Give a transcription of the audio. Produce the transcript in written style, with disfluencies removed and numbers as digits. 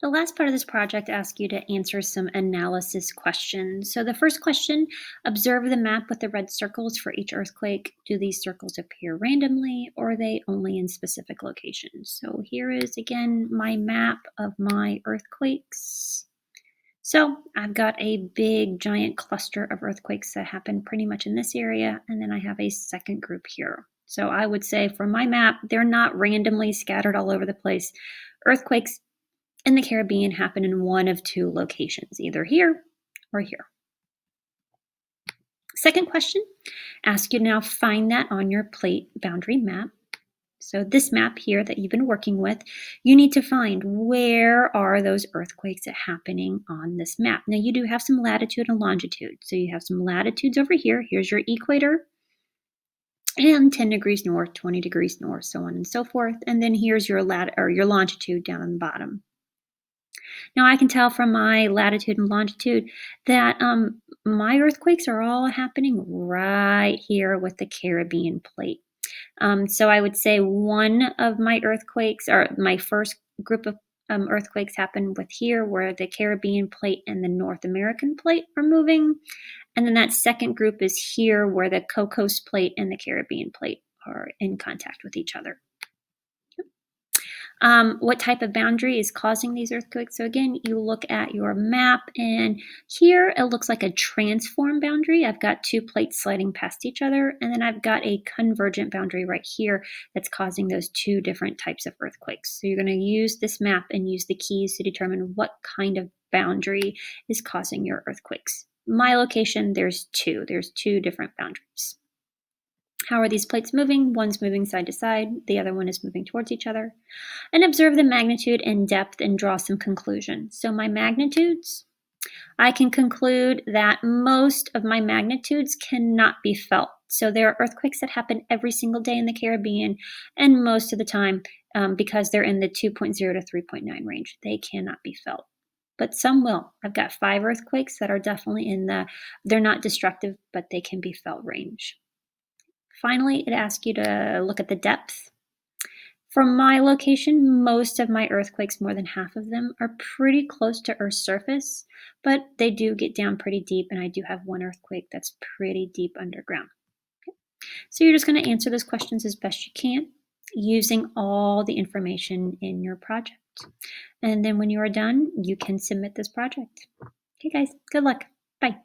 The last part of this project asks you to answer some analysis questions. So the first question, observe the map with the red circles for each earthquake. Do these circles appear randomly or are they only in specific locations? So here is again my map of my earthquakes. So I've got a big giant cluster of earthquakes that happen pretty much in this area, and then I have a second group here. So I would say for my map, they're not randomly scattered all over the place. Earthquakes in the Caribbean happen in one of two locations, either here or here. Second question, ask you to now find that on your plate boundary map. So this map here that you've been working with, you need to find where are those earthquakes happening on this map. Now you do have some latitude and longitude. So you have some latitudes over here. Here's your equator and 10 degrees north, 20 degrees north, so on and so forth. And then here's your longitude down on the bottom. Now I can tell from my latitude and longitude that my earthquakes are all happening right here with the Caribbean plate. So I would say one of my earthquakes, or my first group of earthquakes happened with here where the Caribbean plate and the North American plate are moving. And then that second group is here where the Cocos plate and the Caribbean plate are in contact with each other. What type of boundary is causing these earthquakes? So again, you look at your map and here it looks like a transform boundary. I've got two plates sliding past each other, and then I've got a convergent boundary right here that's causing those two different types of earthquakes. So you're going to use this map and use the keys to determine what kind of boundary is causing your earthquakes. My location, there's two different boundaries. How are these plates moving? One's moving side to side, the other one is moving towards each other. And observe the magnitude and depth and draw some conclusions. So my magnitudes, I can conclude that most of my magnitudes cannot be felt. So there are earthquakes that happen every single day in the Caribbean, and most of the time, because they're in the 2.0 to 3.9 range, they cannot be felt. But some will. I've got 5 earthquakes that are definitely in they're not destructive, but they can be felt range. Finally, it asks you to look at the depth. From my location, most of my earthquakes, more than half of them, are pretty close to Earth's surface, but they do get down pretty deep, and I do have one earthquake that's pretty deep underground. Okay. So you're just going to answer those questions as best you can using all the information in your project. And then when you are done, you can submit this project. Okay, guys, good luck. Bye.